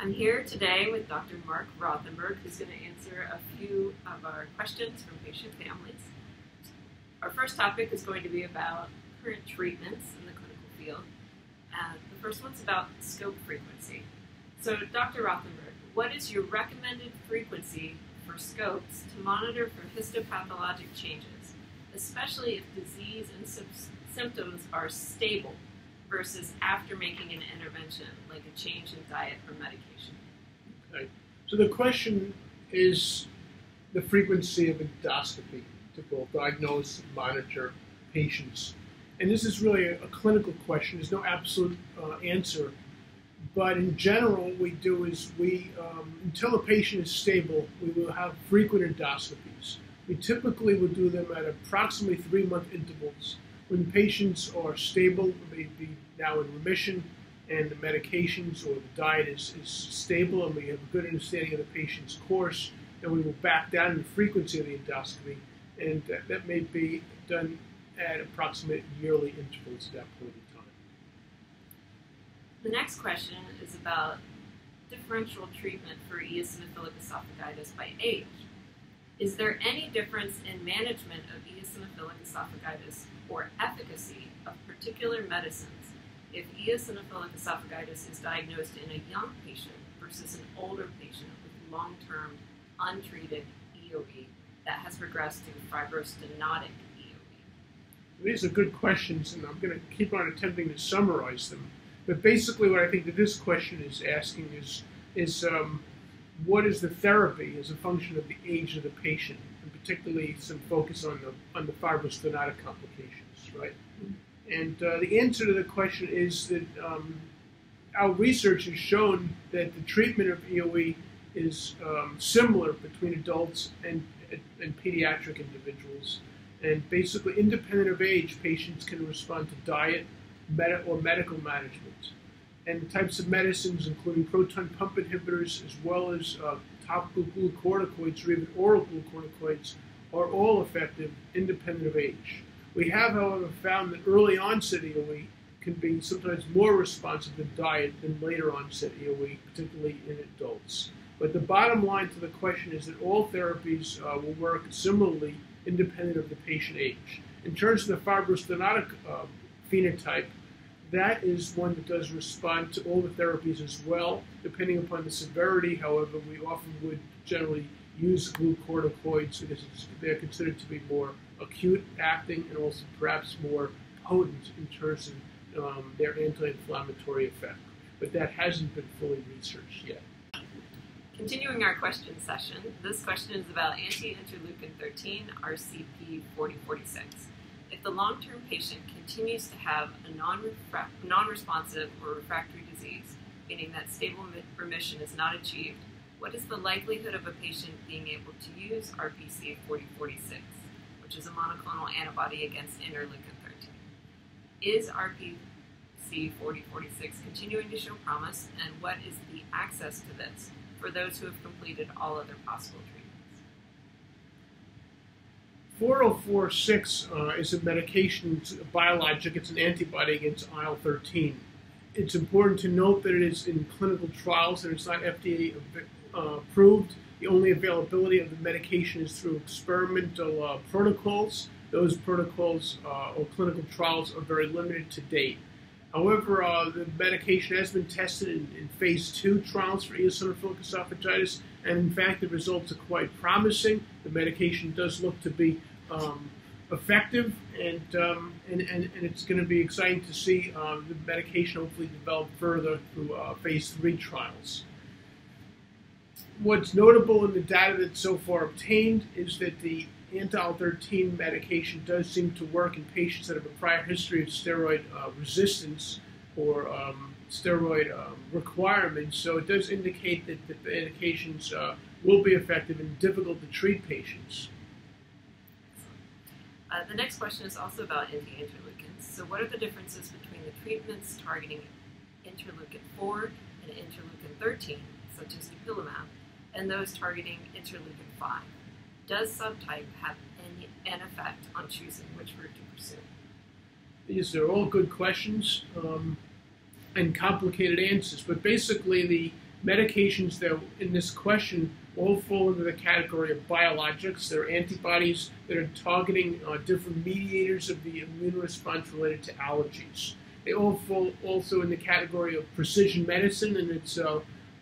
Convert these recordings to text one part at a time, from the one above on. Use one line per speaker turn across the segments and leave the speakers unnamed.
I'm here today with Dr. Marc Rothenberg, who's going to answer a few of our questions from patient families. Our first topic is going to be about current treatments in the clinical field. The first one's about scope frequency. So, Dr. Rothenberg, what is your recommended frequency for scopes to monitor for histopathologic changes, especially if disease and symptoms are stable versus after making an intervention, like a change in diet or medication?
Okay. So the question is the frequency of endoscopy to both diagnose and monitor patients. And this is really a clinical question. There's no absolute answer. But in general, what we do is until a patient is stable, we will have frequent endoscopies. We typically will do them at approximately 3-month intervals. When patients are stable, they be now in remission, and the medications or the diet is stable, and we have a good understanding of the patient's course, then we will back down in the frequency of the endoscopy, and that may be done at approximate yearly intervals at that point in time.
The next question is about differential treatment for eosinophilic esophagitis by age. Is there any difference in management of eosinophilic esophagitis or efficacy of particular medicines if eosinophilic esophagitis is diagnosed in a young patient versus an older patient with long-term untreated EOE that has progressed to fibrostenotic EOE?
These are good questions, and I'm going to keep on attempting to summarize them. But basically what I think that this question is asking is what is the therapy as a function of the age of the patient, and particularly some focus on the fibrostenotic complications, right? And the answer to the question is that our research has shown that the treatment of EOE is similar between adults and pediatric individuals. And basically, independent of age, patients can respond to diet or medical management. And the types of medicines, including proton pump inhibitors, as well as topical glucocorticoids or even oral glucocorticoids, are all effective independent of age. We have, however, found that early onset EOE can be sometimes more responsive to diet than later onset EOE, particularly in adults. But the bottom line to the question is that all therapies will work similarly independent of the patient age. In terms of the fibrostenotic phenotype, that is one that does respond to all the therapies as well. Depending upon the severity, however, we often would generally use glucocorticoids because they're considered to be more acute acting and also perhaps more potent in terms of their anti-inflammatory effect. But that hasn't been fully researched yet.
Continuing our question session, this question is about anti-interleukin 13, RCP4046. If the long-term patient continues to have a non-responsive or refractory disease, meaning that stable remission is not achieved, what is the likelihood of a patient being able to use RPC4046, which is a monoclonal antibody against interleukin 13? Is RPC4046 continuing to show promise, and what is the access to this for those who have completed all other possible treatments?
4046 is a medication, it's a biologic, it's an antibody against IL-13. It's important to note that it is in clinical trials and it's not FDA approved. The only availability of the medication is through experimental protocols. Those protocols or clinical trials are very limited to date. However, the medication has been tested in phase 2 trials for eosinophilic esophagitis, and in fact the results are quite promising. The medication does look to be effective, and it's going to be exciting to see the medication hopefully develop further through phase 3 trials. What's notable in the data that's so far obtained is that the anti-IL-13 medication does seem to work in patients that have a prior history of steroid resistance or steroid requirements. So it does indicate that the medications will be effective in difficult to treat patients.
The next question is also about anti-interleukins. So what are the differences between the treatments targeting interleukin 4 and interleukin 13, such as dupilumab, and those targeting interleukin 5? Does subtype have an effect on choosing which route to pursue?
These are all good questions and complicated answers, but basically the medications that in this question all fall into the category of biologics. They're antibodies that are targeting different mediators of the immune response related to allergies. They all fall also in the category of precision medicine, and it's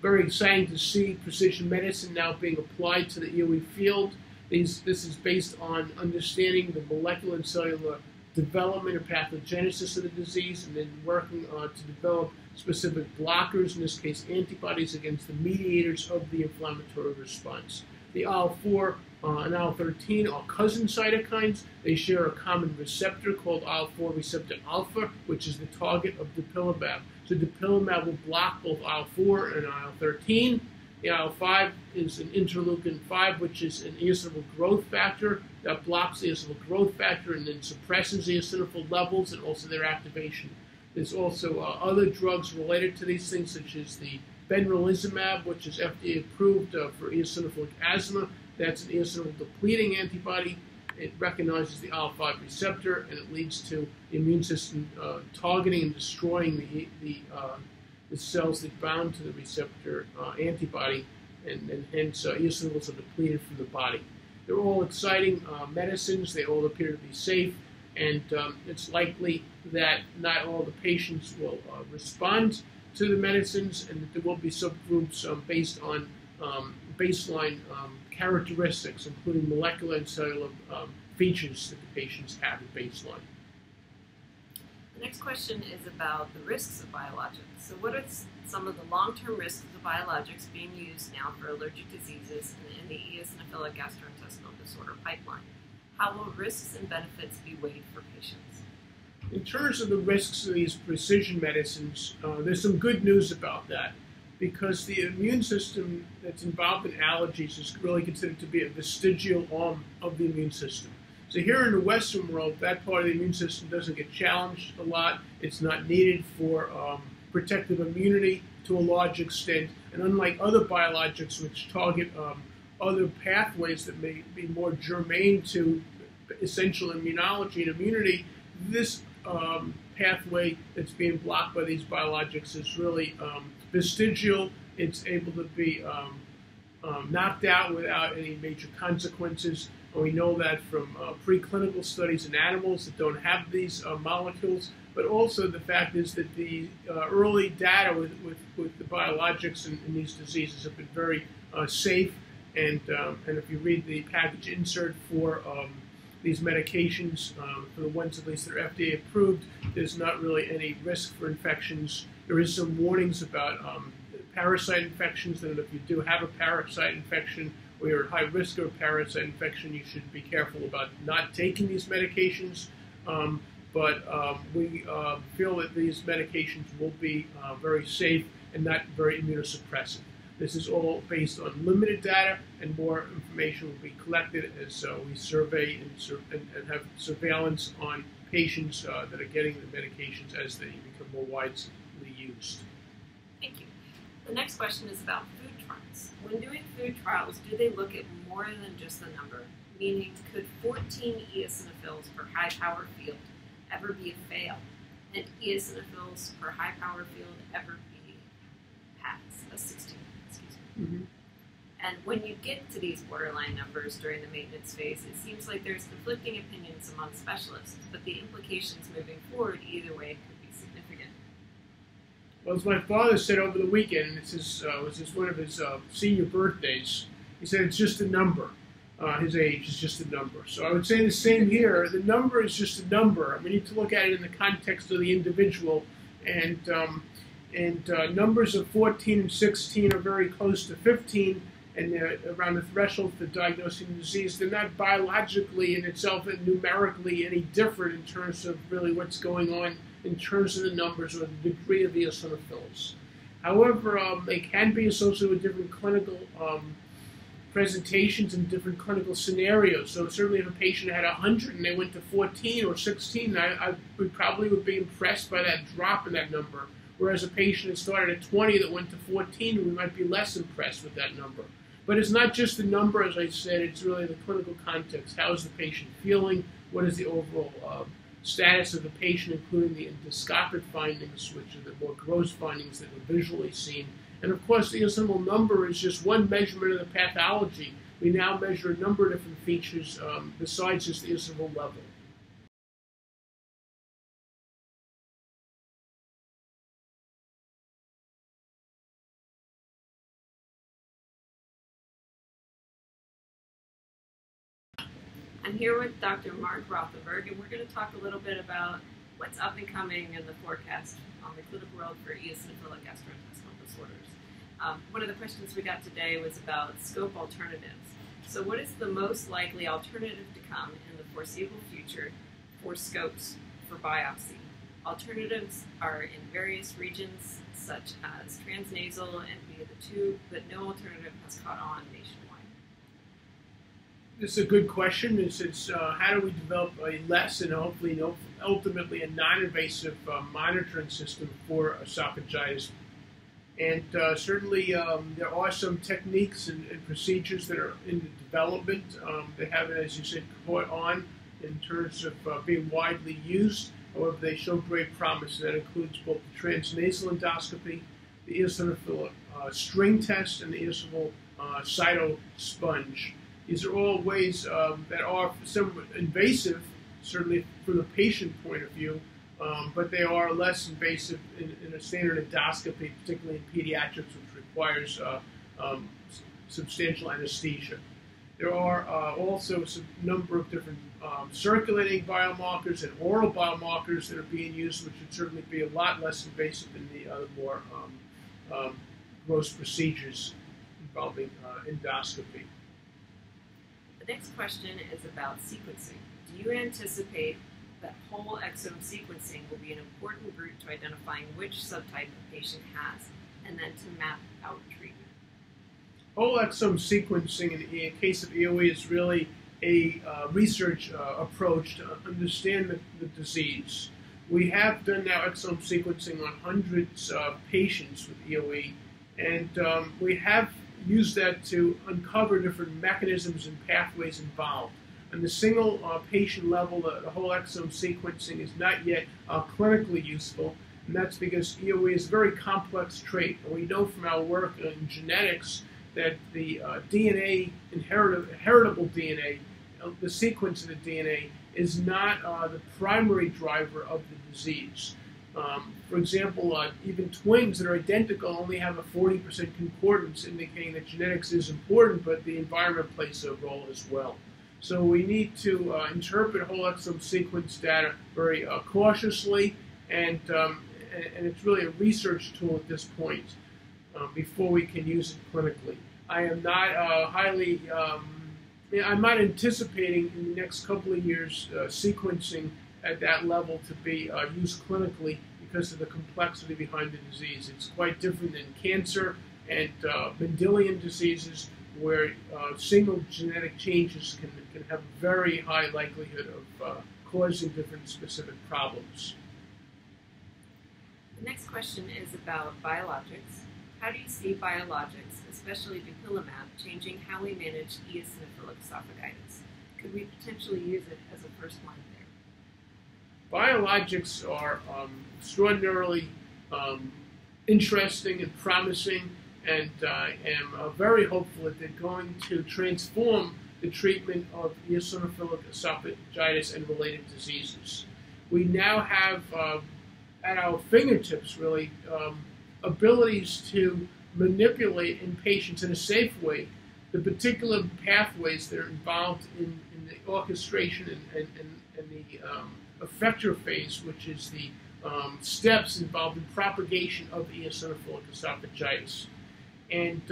very exciting to see precision medicine now being applied to the EOE field. This is based on understanding the molecular and cellular development or pathogenesis of the disease, and then working to develop specific blockers, in this case antibodies, against the mediators of the inflammatory response. The IL-4 and IL-13 are cousin cytokines. They share a common receptor called IL-4 receptor alpha, which is the target of dupilumab. So dupilumab will block both IL-4 and IL-13. The IL-5 is an interleukin-5, which is an eosinophil growth factor that blocks the eosinophil growth factor and then suppresses the eosinophil levels and also their activation. There's also other drugs related to these things, such as the benralizumab, which is FDA approved for eosinophilic asthma. That's an eosinophil depleting antibody. It recognizes the IL-5 receptor, and it leads to the immune system targeting and destroying the cells that bound to the receptor antibody, and hence eosinophils are depleted from the body. They're all exciting medicines. They all appear to be safe, and it's likely that not all the patients will respond to the medicines, and that there will be subgroups based on baseline characteristics, including molecular and cellular features that the patients have at baseline.
The next question is about the risks of biologics. So what are some of the long-term risks of biologics being used now for allergic diseases in the eosinophilic gastrointestinal disorder pipeline? How will risks and benefits be weighed for patients?
In terms of the risks of these precision medicines, there's some good news about that, because the immune system that's involved in allergies is really considered to be a vestigial arm of the immune system. So here in the Western world, that part of the immune system doesn't get challenged a lot. It's not needed for protective immunity to a large extent. And unlike other biologics which target other pathways that may be more germane to essential immunology and immunity, this pathway that's being blocked by these biologics is really vestigial. It's able to be knocked out without any major consequences. And we know that from preclinical studies in animals that don't have these molecules, but also the fact is that the early data with the biologics in these diseases have been very safe. And if you read the package insert for these medications, for the ones at least that are FDA approved, there's not really any risk for infections. There is some warnings about parasite infections, that if you do have a parasite infection or you're at high risk of a parasite infection, you should be careful about not taking these medications. But we feel that these medications will be very safe and not very immunosuppressive. This is all based on limited data, and more information will be collected as we survey and have surveillance on patients that are getting the medications as they become more widely used.
Thank you. The next question is about food trials. When doing food trials, do they look at more than just the number? Meaning, could 14 eosinophils per high power field ever be a fail? And eosinophils per high power field ever be a 16?
Mm-hmm.
And when you get to these borderline numbers during the maintenance phase, it seems like there's conflicting opinions among specialists, but the implications moving forward either way could be significant.
Well, as my father said over the weekend, this was one of his senior birthdays, he said it's just a number. His age is just a number. So I would say the same here. The number is just a number. We need to look at it in the context of the individual, and numbers of 14 and 16 are very close to 15, and they're around the threshold for diagnosing the disease. They're not biologically in itself and numerically any different in terms of really what's going on in terms of the numbers or the degree of eosinophils. However, they can be associated with different clinical presentations and different clinical scenarios. So certainly if a patient had 100 and they went to 14 or 16, I probably would be impressed by that drop in that number. Whereas a patient that started at 20 that went to 14, we might be less impressed with that number. But it's not just the number, as I said, it's really the clinical context. How is the patient feeling? What is the overall status of the patient, including the endoscopic findings, which are the more gross findings that were visually seen, And of course, the eosinophil number is just one measurement of the pathology. We now measure a number of different features besides just the eosinophil level.
I'm here with Dr. Marc Rothenberg, and we're going to talk a little bit about what's up and coming in the forecast on the clinical world for eosinophilic gastrointestinal disorders. One of the questions we got today was about scope alternatives. So what is the most likely alternative to come in the foreseeable future for scopes for biopsy? Alternatives are in various regions, such as transnasal and via the tube, but no alternative has caught on nationwide.
This is a good question. It's how do we develop a less and hopefully ultimately a non-invasive monitoring system for esophagitis? And certainly there are some techniques and procedures that are in development. They haven't, as you said, caught on in terms of being widely used. However, they show great promise. That includes both the transnasal endoscopy, the eosinophil string test, and the eosinophil cyto sponge. These are all ways that are somewhat invasive, certainly from the patient point of view, but they are less invasive in a standard endoscopy, particularly in pediatrics, which requires substantial anesthesia. There are also a number of different circulating biomarkers and oral biomarkers that are being used, which would certainly be a lot less invasive than the other more gross procedures involving endoscopy.
The next question is about sequencing. Do you anticipate that whole exome sequencing will be an important route to identifying which subtype a patient has, and then to map out treatment?
Whole exome sequencing in the case of EOE is really a research approach to understand the disease. We have done now exome sequencing on hundreds of patients with EOE, and we have used that to uncover different mechanisms and pathways involved. On the single patient level, the whole exome sequencing is not yet clinically useful, and that's because EOE is a very complex trait. And we know from our work in genetics that the DNA, heritable DNA, the sequence of the DNA, is not the primary driver of the disease. For example, even twins that are identical only have a 40% concordance, indicating that genetics is important, but the environment plays a role as well. So we need to interpret whole exome sequence data very cautiously, and it's really a research tool at this point before we can use it clinically. I am not I'm not anticipating in the next couple of years sequencing at that level to be used clinically because of the complexity behind the disease. It's quite different than cancer and Mendelian diseases, where single genetic changes can have a very high likelihood of causing different specific problems.
The next question is about biologics. How do you see biologics, especially dupilumab, changing how we manage eosinophilic esophagitis? Could we potentially use it as a first-line therapy?
Biologics are extraordinarily interesting and promising, and I am very hopeful that they're going to transform the treatment of eosinophilic esophagitis and related diseases. We now have at our fingertips, really, abilities to manipulate in patients in a safe way the particular pathways that are involved in the orchestration and the effector phase, which is the steps involved in propagation of eosinophilic esophagitis. And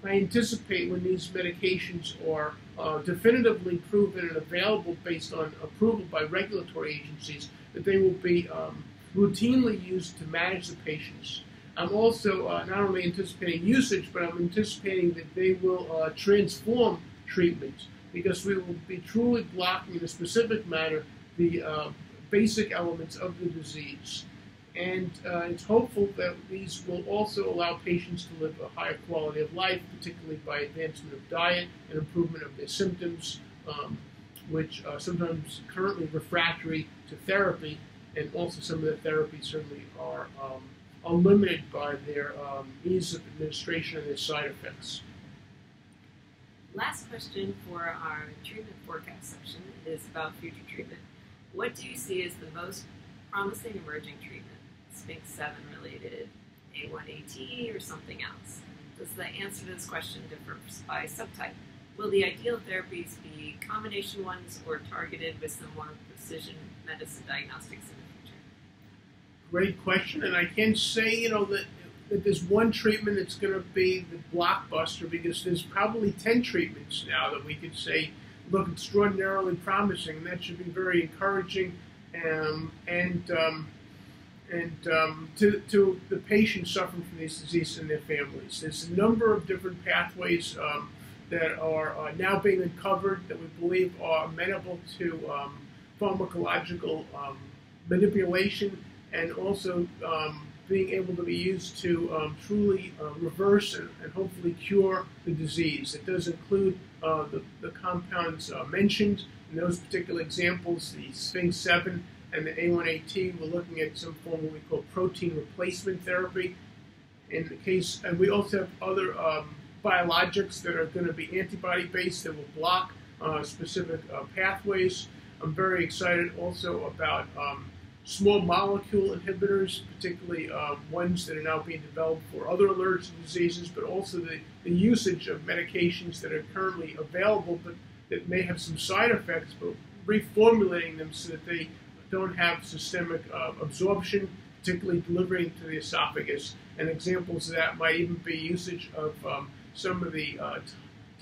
I anticipate when these medications are definitively proven and available based on approval by regulatory agencies, that they will be routinely used to manage the patients. I'm also not only anticipating usage, but I'm anticipating that they will transform treatment, because we will be truly blocking in a specific manner the basic elements of the disease. And it's hopeful that these will also allow patients to live a higher quality of life, particularly by advancement of diet and improvement of their symptoms, which are sometimes currently refractory to therapy, and also some of the therapies certainly are are limited by their ease of administration and their side effects.
Last question for our treatment forecast section is about future treatment. What do you see as the most promising emerging treatment? Sphinx 7 related, A1AT, or something else? Does the answer to this question differ by subtype? Will the ideal therapies be combination ones or targeted with some more precision medicine diagnostics in the future?
Great question, and I can say, that there's one treatment that's going to be the blockbuster, because there's probably 10 treatments now that we could say look extraordinarily promising, and that should be very encouraging to the patients suffering from these diseases and their families. There's a number of different pathways that are now being uncovered that we believe are amenable to pharmacological manipulation, and also being able to be used to truly reverse and hopefully cure the disease. It does include the compounds mentioned in those particular examples, the Sphinx 7 and the A1AT. We're looking at some form of what we call protein replacement therapy. In the case, and we also have other biologics that are going to be antibody-based that will block specific pathways. I'm very excited also about small molecule inhibitors, particularly ones that are now being developed for other allergic diseases, but also the usage of medications that are currently available but that may have some side effects, but reformulating them so that they don't have systemic absorption, particularly delivering to the esophagus. And examples of that might even be usage of some of the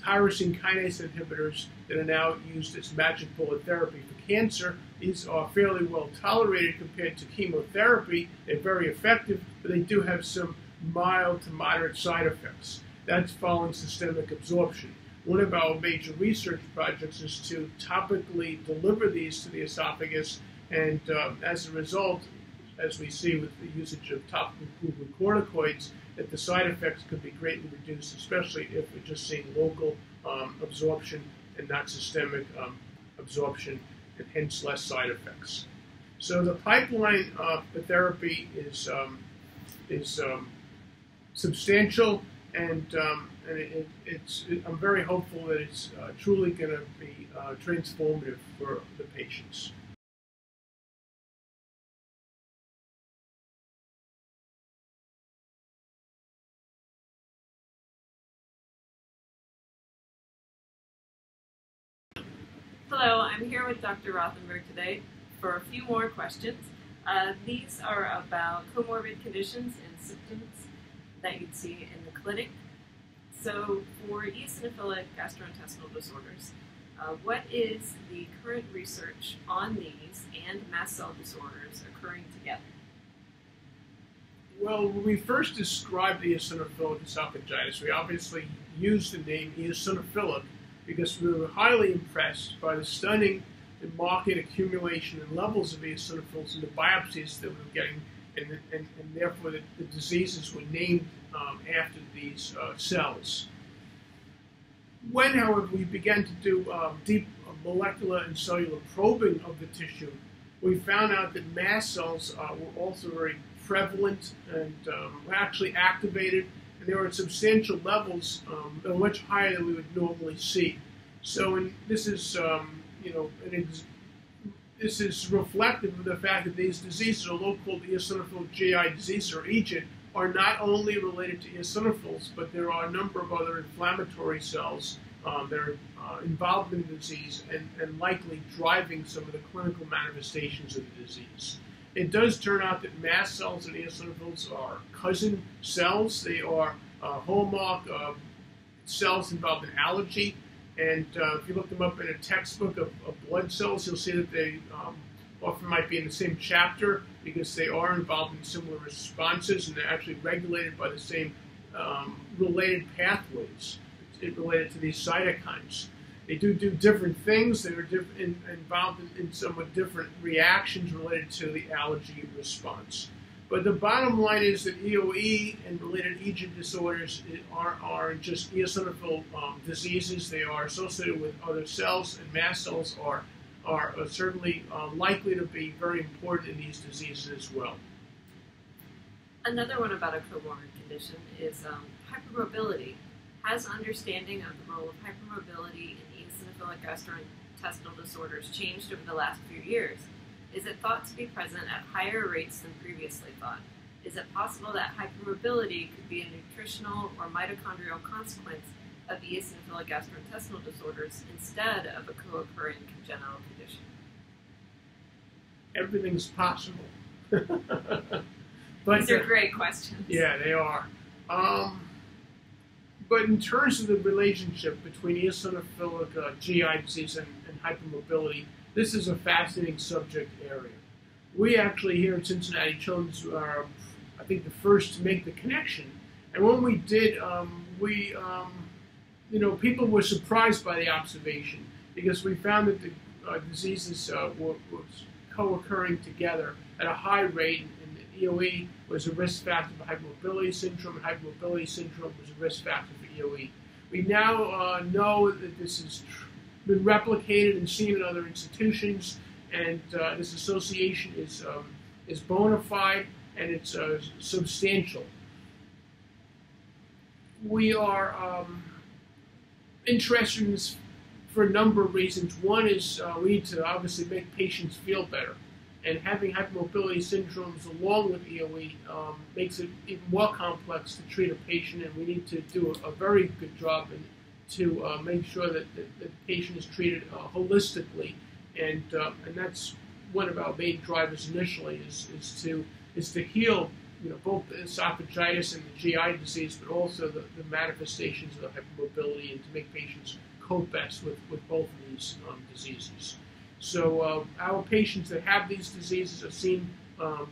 tyrosine kinase inhibitors that are now used as magic bullet therapy for cancer. These are fairly well tolerated compared to chemotherapy. They're very effective, but they do have some mild to moderate side effects. That's following systemic absorption. One of our major research projects is to topically deliver these to the esophagus, and as a result, as we see with the usage of topical glucocorticoids, that the side effects could be greatly reduced, especially if we're just seeing local absorption and not systemic absorption, and hence less side effects. So the pipeline of the therapy is substantial, and I'm very hopeful that it's truly going to be transformative for the patients.
Hello, I'm here with Dr. Rothenberg today for a few more questions. These are about comorbid conditions and symptoms that you'd see in the clinic. So for eosinophilic gastrointestinal disorders, what is the current research on these and mast cell disorders occurring together?
Well, when we first described eosinophilic esophagitis, we obviously used the name eosinophilic because we were highly impressed by the stunning and marked accumulation and levels of eosinophils in the biopsies that we were getting, and therefore the diseases were named after these cells. When, however, we began to do deep molecular and cellular probing of the tissue, we found out that mast cells were also very prevalent and were actually activated, and they were at substantial levels that were much higher than we would normally see. So this is, this is reflective of the fact that these diseases, although called eosinophilic GI disease or EGD, are not only related to eosinophils, but there are a number of other inflammatory cells that are involved in the disease and likely driving some of the clinical manifestations of the disease. It does turn out that mast cells and eosinophils are cousin cells. They are hallmark cells involved in allergy. And if you look them up in a textbook of blood cells, you'll see that they often might be in the same chapter because they are involved in similar responses, and they're actually regulated by the same related pathways related to these cytokines. They do different things. They are involved in somewhat different reactions related to the allergy response. But the bottom line is that EOE and related EGD disorders are just eosinophil diseases. They are associated with other cells, and mast cells are certainly likely to be very important in these diseases as well.
Another one about a comorbid condition is hypermobility. Has understanding of the role of hypermobility in eosinophilic gastrointestinal disorders changed over the last few years? Is it thought to be present at higher rates than previously thought? Is it possible that hypermobility could be a nutritional or mitochondrial consequence of eosinophilic gastrointestinal disorders instead of a co-occurring congenital condition?
Everything's possible.
These are great questions.
Yeah, they are. But in terms of the relationship between eosinophilic GI disease and hypermobility, this is a fascinating subject area. We actually here at Cincinnati Children's are, I think, the first to make the connection. And when we did, people were surprised by the observation because we found that the diseases were co-occurring together at a high rate, and the EOE was a risk factor for hypermobility syndrome, and hypermobility syndrome was a risk factor for EOE. We now know that this has been replicated and seen in other institutions, and this association is bona fide and it's substantial. We are interested in this for a number of reasons. One is we need to obviously make patients feel better. And having hypermobility syndromes along with EOE makes it even more complex to treat a patient, and we need to do a very good job to make sure that the patient is treated holistically. And that's one of our main drivers initially is to heal both the esophagitis and the GI disease, but also the manifestations of hypermobility, and to make patients cope best with both of these diseases. So our patients that have these diseases are seen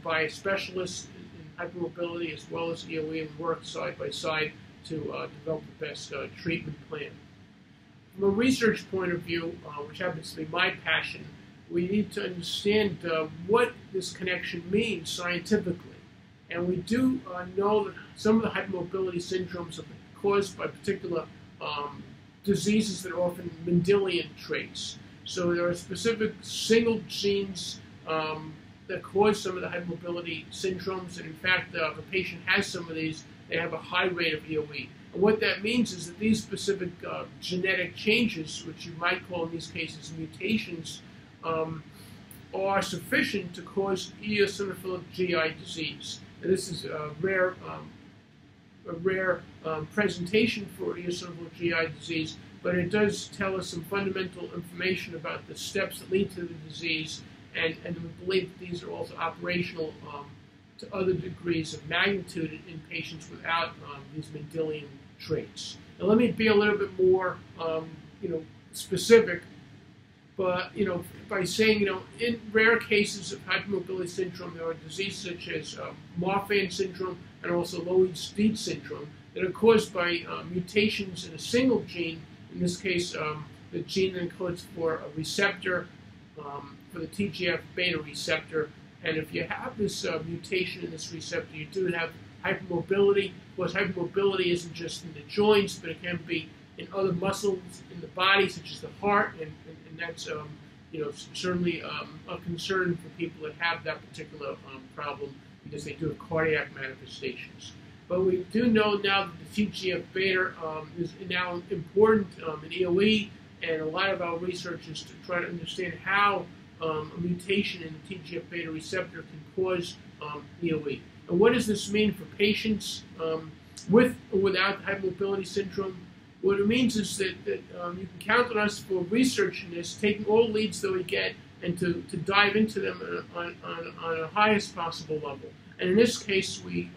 by specialists in hypermobility as well as EOE, and work side by side to develop the best treatment plan. From a research point of view, which happens to be my passion, we need to understand what this connection means scientifically. And we do know that some of the hypermobility syndromes are caused by particular diseases that are often Mendelian traits. So there are specific single genes that cause some of the hypermobility syndromes, and in fact, if a patient has some of these, they have a high rate of EOE. And what that means is that these specific genetic changes, which you might call in these cases mutations, are sufficient to cause eosinophilic GI disease. And this is a rare presentation for eosinophilic GI disease, but it does tell us some fundamental information about the steps that lead to the disease, and we believe that these are also operational to other degrees of magnitude in patients without these Mendelian traits. Now, let me be a little bit more, specific. But by saying, in rare cases of hypermobility syndrome, there are diseases such as Marfan syndrome and also Loeys-Dietz syndrome that are caused by mutations in a single gene. In this case, the gene that encodes for a receptor, for the TGF-beta receptor. And if you have this mutation in this receptor, you do have hypermobility. Of course, hypermobility isn't just in the joints, but it can be in other muscles in the body, such as the heart, and that's certainly a concern for people that have that particular problem, because they do have cardiac manifestations. But we do know now that the TGF-beta is now important in EOE, and a lot of our research is to try to understand how a mutation in the TGF-beta receptor can cause EOE. And what does this mean for patients with or without hypermobility syndrome? What it means is that you can count on us for researching this, taking all leads that we get, and to dive into them on a highest possible level. And in this case, we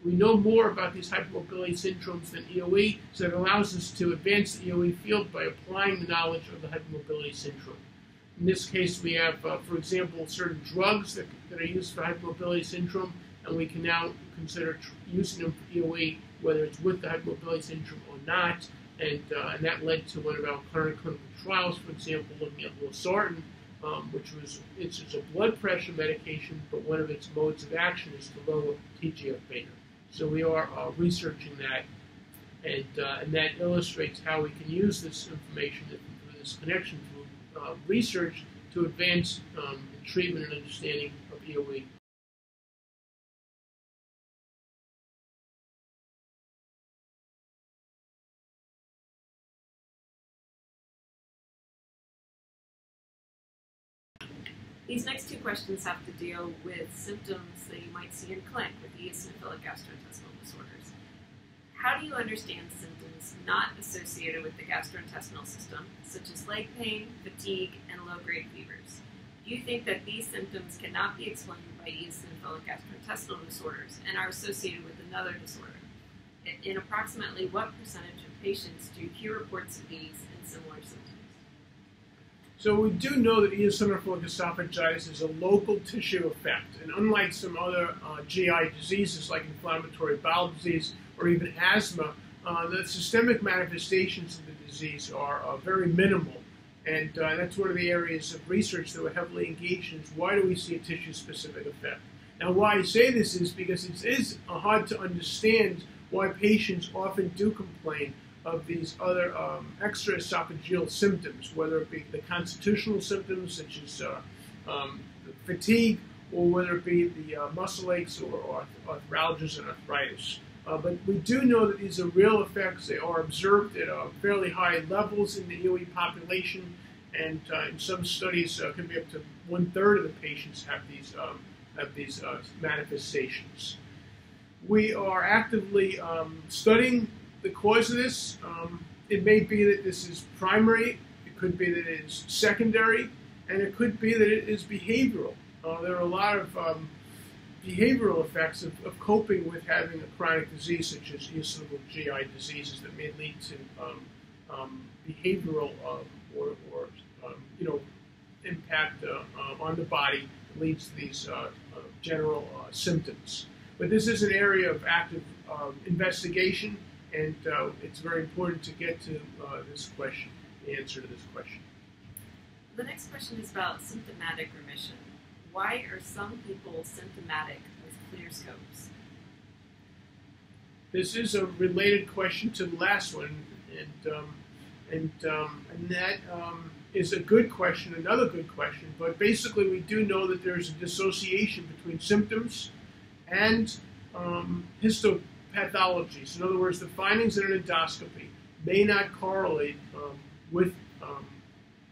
know more about these hypermobility syndromes than EOE, so it allows us to advance the EOE field by applying the knowledge of the hypermobility syndrome. In this case, we have, for example, certain drugs that are used for hypermobility syndrome, and we can now consider using them for EOE, whether it's with the hypermobility syndrome or not, and that led to one of our current clinical trials, for example, looking at losartan, which it's a blood pressure medication, but one of its modes of action is to lower TGF-beta. So we are researching that, and that illustrates how we can use this information, this connection through research to advance the treatment and understanding of EOE.
These next two questions have to deal with symptoms that you might see in clinic with eosinophilic gastrointestinal disorders. How do you understand symptoms not associated with the gastrointestinal system, such as leg pain, fatigue, and low-grade fevers? Do you think that these symptoms cannot be explained by eosinophilic gastrointestinal disorders and are associated with another disorder? In approximately what percentage of patients do you hear reports of these and similar symptoms?
So we do know that eosinophilic esophagitis is a local tissue effect, and unlike some other GI diseases like inflammatory bowel disease or even asthma, the systemic manifestations of the disease are very minimal, and that's one of the areas of research that we're heavily engaged in is why do we see a tissue-specific effect? Now why I say this is because it is hard to understand why patients often do complain of these other extraesophageal symptoms, whether it be the constitutional symptoms such as fatigue, or whether it be the muscle aches or arthralgias and arthritis. But we do know that these are real effects. They are observed at fairly high levels in the EOE population, and in some studies can be up to 1/3 of the patients have these manifestations. We are actively studying the cause of this. It may be that this is primary, it could be that it is secondary, and it could be that it is behavioral. There are a lot of behavioral effects of coping with having a chronic disease such as eosinophilic GI diseases that may lead to behavioral or impact on the body that leads to these general symptoms. But this is an area of active investigation, and it's very important to get to this question, the answer to this question.
The next question is about symptomatic remission. Why are some people symptomatic with clear scopes?
This is a related question to the last one, and that is a good question, another good question. But basically, we do know that there's a dissociation between symptoms and histopathologies. In other words, the findings in an endoscopy may not correlate with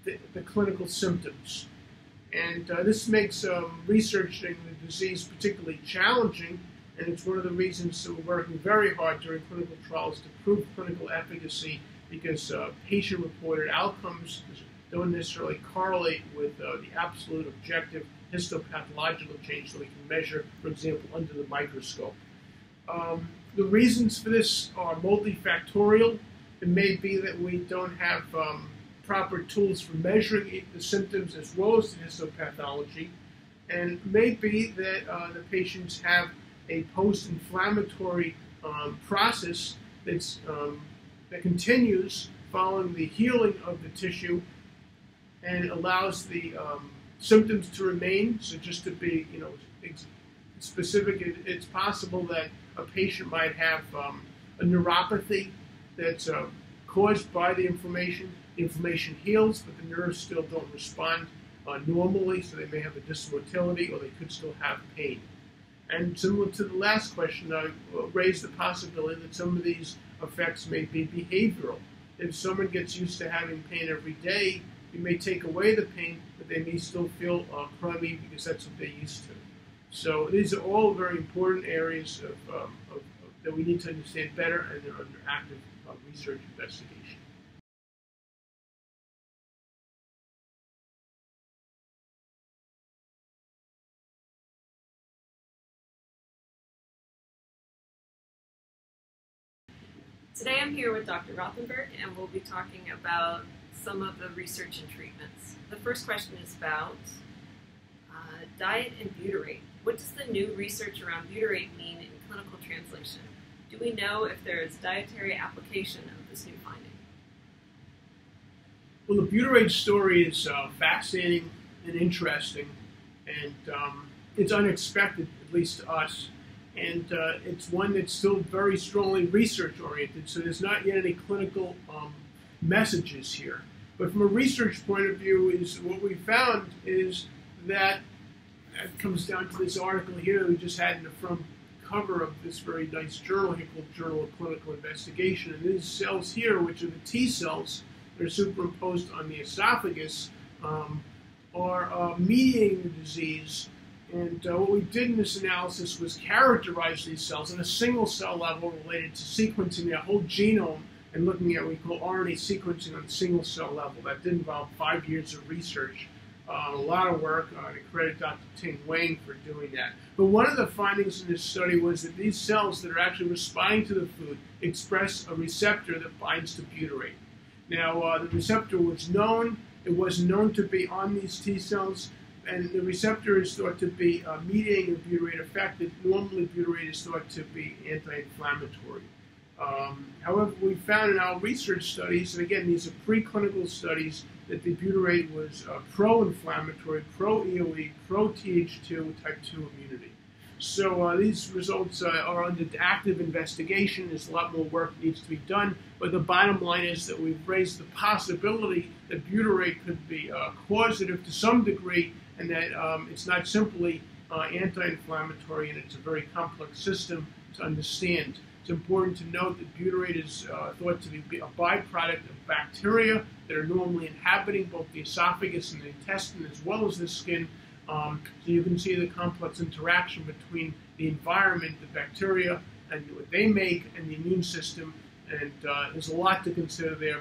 the clinical symptoms. And this makes researching the disease particularly challenging, and it's one of the reasons that we're working very hard during clinical trials to prove clinical efficacy, because patient-reported outcomes don't necessarily correlate with the absolute objective histopathological change that we can measure, for example, under the microscope. The reasons for this are multifactorial. It may be that we don't have proper tools for measuring the symptoms as well as the histopathology, and it may be that the patients have a post-inflammatory process that continues following the healing of the tissue and allows the symptoms to remain. So just to be specific, it's possible that a patient might have a neuropathy that's caused by the inflammation. The inflammation heals, but the nerves still don't respond normally, so they may have a dysmotility, or they could still have pain. And similar to the last question, I raised the possibility that some of these effects may be behavioral. If someone gets used to having pain every day, you may take away the pain, but they may still feel crummy because that's what they're used to. So these are all very important areas that we need to understand better, and they're under active research investigation.
Today I'm here with Dr. Rothenberg, and we'll be talking about some of the research and treatments. The first question is about diet and butyrate. What does the new research around butyrate mean in clinical translation? Do we know if there is dietary application of this new finding?
Well, the butyrate story is fascinating and interesting, and it's unexpected, at least to us. And it's one that's still very strongly research-oriented, so there's not yet any clinical messages here. But from a research point of view, what we found is that it comes down to this article here that we just had in the front cover of this very nice journal here called Journal of Clinical Investigation. And these cells here, which are the T cells that are superimposed on the esophagus, are mediating the disease. And what we did in this analysis was characterize these cells on a single cell level related to sequencing their whole genome and looking at what we call RNA sequencing on the single cell level. That did involve 5 years of research, a lot of work. I credit Dr. Ting Wang for doing that. But one of the findings in this study was that these cells that are actually responding to the food express a receptor that binds to butyrate. Now, the receptor was known. It was known to be on these T cells, and the receptor is thought to be mediating a butyrate effect. Normally, butyrate is thought to be anti-inflammatory. However, we found in our research studies, and again, these are preclinical studies, that the butyrate was pro-inflammatory, pro-EOE, pro-Th2 type 2 immunity. So these results are under active investigation. There's a lot more work that needs to be done, but the bottom line is that we've raised the possibility that butyrate could be causative to some degree, and that it's not simply anti-inflammatory, and it's a very complex system to understand. It's important to note that butyrate is thought to be a byproduct of bacteria that are normally inhabiting both the esophagus and the intestine as well as the skin. So you can see the complex interaction between the environment, the bacteria, and what they make, and the immune system. And there's a lot to consider there,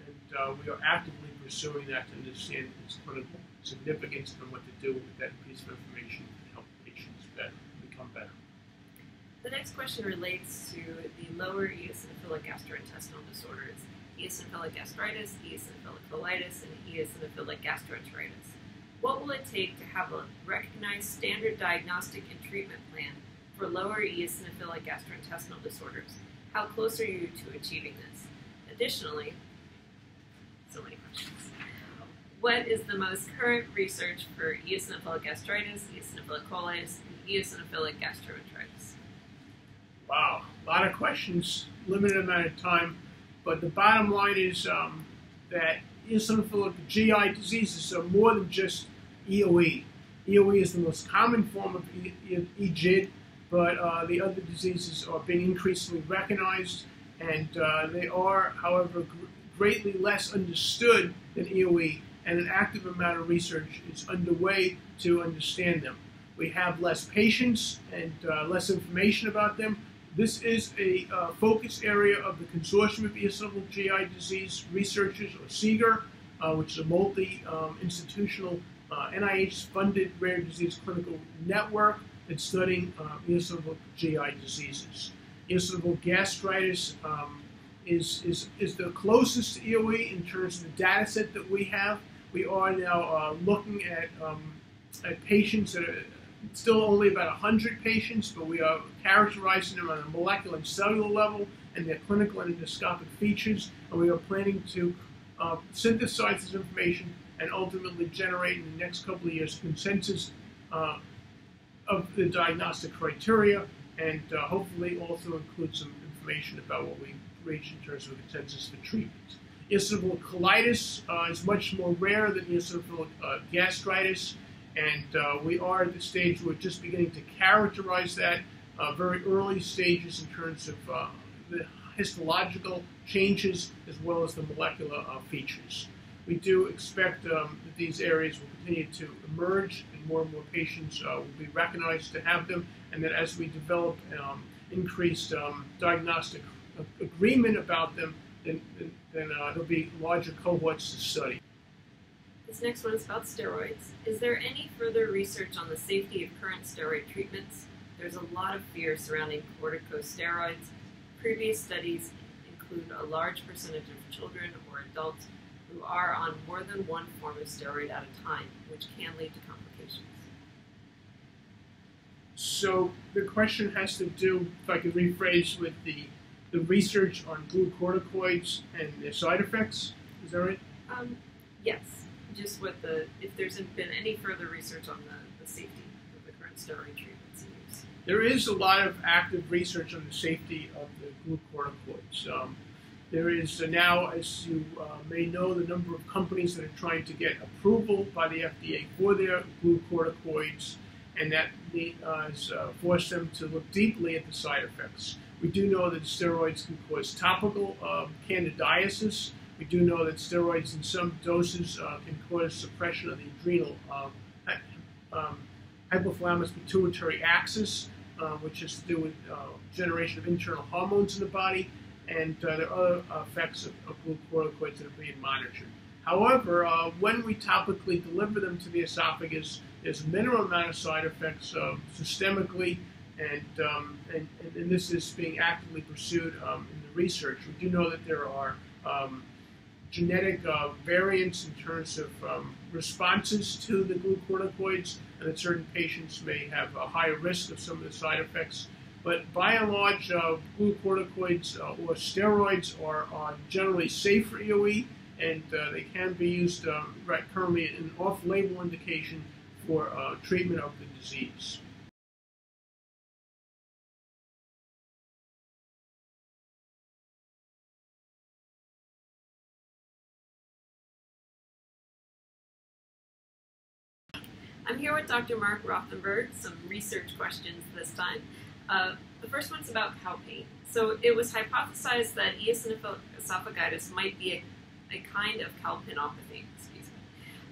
and we are actively pursuing that to understand its clinical significance and what to do with that piece of information to help patients better, become better.
The next question relates to the lower eosinophilic gastrointestinal disorders, eosinophilic gastritis, eosinophilic colitis, and eosinophilic gastroenteritis. What will it take to have a recognized standard diagnostic and treatment plan for lower eosinophilic gastrointestinal disorders? How close are you to achieving this? Additionally, so many questions. What is the most current research for eosinophilic gastritis, eosinophilic colitis, and eosinophilic gastroenteritis?
Wow, a lot of questions, limited amount of time, but the bottom line is that eosinophilic GI diseases are more than just EOE. EOE is the most common form of EGD, but the other diseases are being increasingly recognized, and they are, however, greatly less understood than EOE, and an active amount of research is underway to understand them. We have less patients and less information about them. This is a focus area of the Consortium of Eosinophilic GI Disease Researchers, or CEGR, which is a multi-institutional NIH-funded rare disease clinical network that's studying eosinophilic GI diseases. Eosinophilic gastritis is the closest to EOE in terms of the data set that we have. We are now looking at patients that are still only about 100 patients, but we are characterizing them on a molecular and cellular level and their clinical and endoscopic features, and we are planning to synthesize this information and ultimately generate in the next couple of years consensus of the diagnostic criteria, and hopefully also include some information about what we reach in terms of a consensus for treatment. Eosinophilic colitis is much more rare than eosinophilic gastritis, and we are at the stage where we're just beginning to characterize that, very early stages in terms of the histological changes as well as the molecular features. We do expect that these areas will continue to emerge and more patients will be recognized to have them, and that as we develop increased diagnostic agreement about them, then there'll be larger cohorts to study.
This next one is about steroids. Is there any further research on the safety of current steroid treatments? There's a lot of fear surrounding corticosteroids. Previous studies include a large percentage of children or adults who are on more than one form of steroid at a time, which can lead to complications.
So the question has to do, if I could rephrase, with the research on glucocorticoids and their side effects. Is that right?
Yes. Just with if there's been any further research on the safety of the current steroid treatments in use.
There is a lot of active research on the safety of the glucocorticoids. There is now, as you may know, the number of companies that are trying to get approval by the FDA for their glucocorticoids, and that has forced them to look deeply at the side effects. We do know that steroids can cause topical candidiasis, We do know that steroids in some doses can cause suppression of the adrenal hypothalamus pituitary axis, which has to do with generation of internal hormones in the body, and there are other effects of glucocorticoids that are being monitored. However, when we topically deliver them to the esophagus, there's a minimal amount of side effects systemically, and this is being actively pursued in the research. We do know that there are genetic variants in terms of responses to the glucocorticoids, and that certain patients may have a higher risk of some of the side effects. But by and large, glucocorticoids or steroids are generally safe for EOE, and they can be used currently in an off-label indication for treatment of the disease.
I'm here with Dr. Marc Rothenberg, some research questions this time. The first one's about Calpain. So it was hypothesized that eosinophilic esophagitis might be a kind of calpainopathy,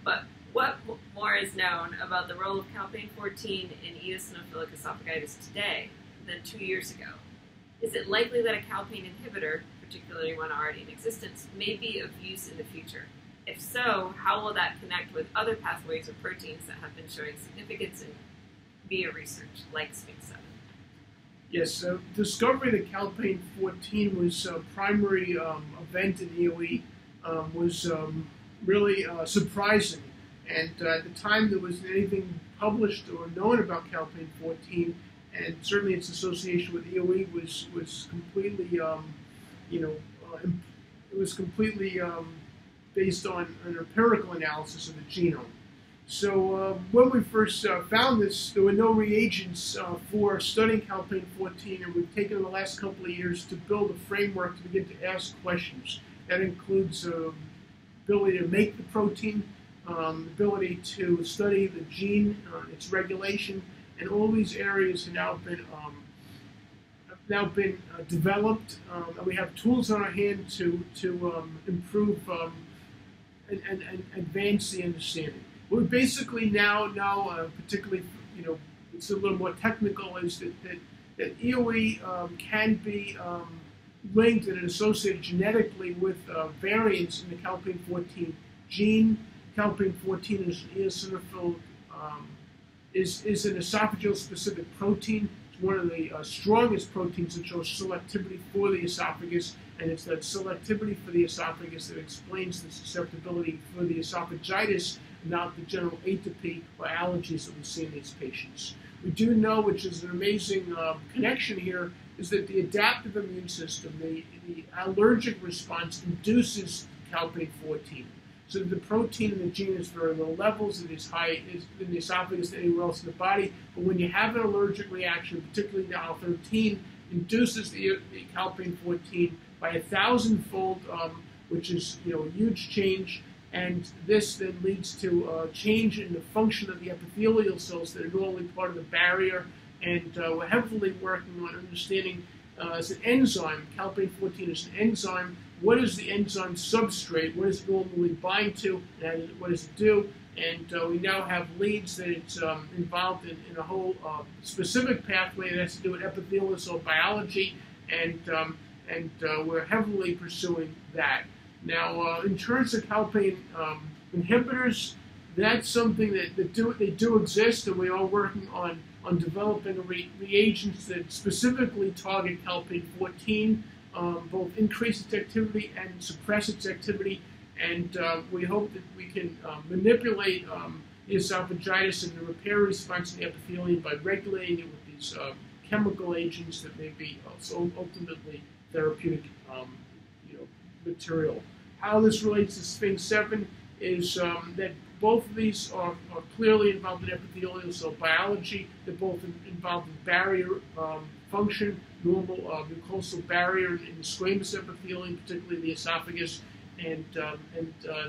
but what more is known about the role of Calpain-14 in eosinophilic esophagitis today than 2 years ago? Is it likely that a Calpain inhibitor, particularly one already in existence, may be of use in the future? If so, how will that connect with other pathways or proteins that have been showing significance in via research, like Sphinx-7?
Yes, discovery that Calpain-14 was a primary event in EOE was really surprising. And at the time, there wasn't anything published or known about Calpain-14, and certainly its association with EOE was completely, it was completely based on an empirical analysis of the genome. So when we first found this, there were no reagents for studying Calpain-14, and we've taken the last couple of years to build a framework to begin to ask questions. That includes ability to make the protein, ability to study the gene, its regulation, and all these areas have now been developed, and we have tools on our hand to improve and advance the understanding. What we basically now know, particularly, it's a little more technical, is that EOE can be linked and associated genetically with variants in the Calpain-14 gene. Calpain-14 is an eosinophil, is an esophageal-specific protein. It's one of the strongest proteins that shows selectivity for the esophagus, and it's that selectivity for the esophagus that explains the susceptibility for the esophagitis, not the general atopy or allergies that we see in these patients. We do know, which is an amazing connection here, is that the adaptive immune system, the allergic response, induces Calpain-14. So the protein in the gene is very low levels, it is high in the esophagus than anywhere else in the body, but when you have an allergic reaction, particularly the IL-13, induces the Calpain-14 by 1,000-fold, which is a huge change, and this then leads to a change in the function of the epithelial cells that are normally part of the barrier, and we're heavily working on understanding as an enzyme. Calpain-14 is an enzyme. What is the enzyme substrate? What does it normally bind to? And what does it do? And we now have leads that it's involved in a whole specific pathway that has to do with epithelial cell biology, and we're heavily pursuing that. Now, in terms of Calpain inhibitors, that's something that they do exist, and we are working on developing reagents that specifically target Calpain-14, both increase its activity and suppress its activity, and we hope that we can manipulate the esophagitis and the repair response in the epithelium by regulating it with these chemical agents that may be also ultimately therapeutic material. How this relates to Sphinx-7 is that both of these are clearly involved in epithelial cell biology. They're both involved in barrier function, normal mucosal barrier in the squamous epithelium, particularly the esophagus, and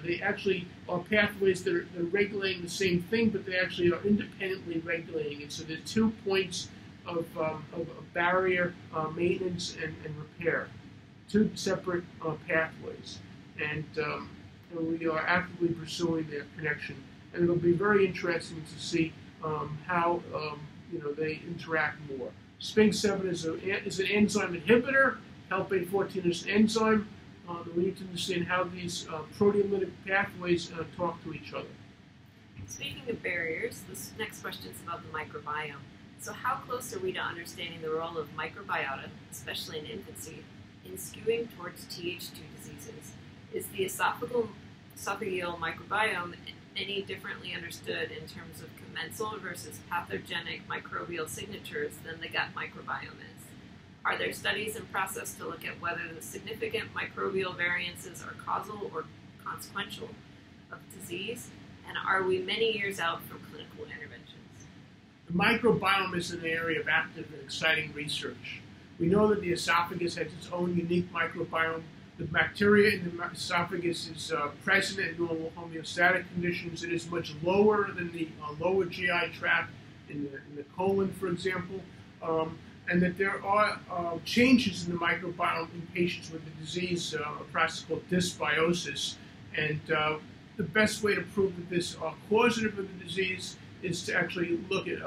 they actually are pathways that are regulating the same thing, but they actually are independently regulating it. So there are 2 points of barrier maintenance and repair, 2 separate pathways. and we are actively pursuing their connection. And it'll be very interesting to see how they interact more. Spink7 is an enzyme inhibitor. Calpain 14 is an enzyme. We need to understand how these proteolytic pathways talk to each other.
Speaking of barriers, this next question is about the microbiome. So how close are we to understanding the role of microbiota, especially in infancy, in skewing towards Th2 diseases? Is the esophageal microbiome any differently understood in terms of commensal versus pathogenic microbial signatures than the gut microbiome is? Are there studies in process to look at whether the significant microbial variances are causal or consequential of disease? And are we many years out from clinical interventions?
The microbiome is an area of active and exciting research. We know that the esophagus has its own unique microbiome. The bacteria in the esophagus is present in normal homeostatic conditions. It is much lower than the lower GI tract in the colon, for example, and that there are changes in the microbiome in patients with the disease, a process called dysbiosis. And the best way to prove that this are causative of the disease is to actually look at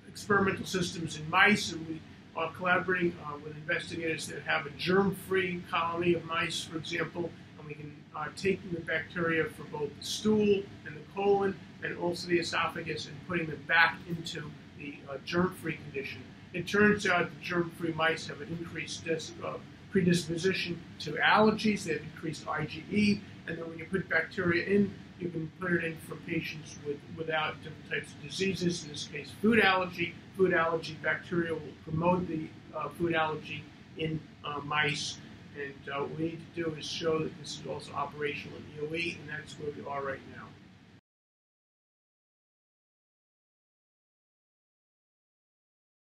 experimental systems in mice, and we are collaborating with investigators that have a germ-free colony of mice, for example, and we can take the bacteria for both the stool and the colon and also the esophagus and putting them back into the germ-free condition. It turns out that germ-free mice have an increased predisposition to allergies. They have increased IgE, and then when you put bacteria in, you can put it in for patients without different types of diseases. In this case, food allergy. Food allergy bacteria will promote the food allergy in mice. And what we need to do is show that this is also operational in EOE, and that's where we are right now.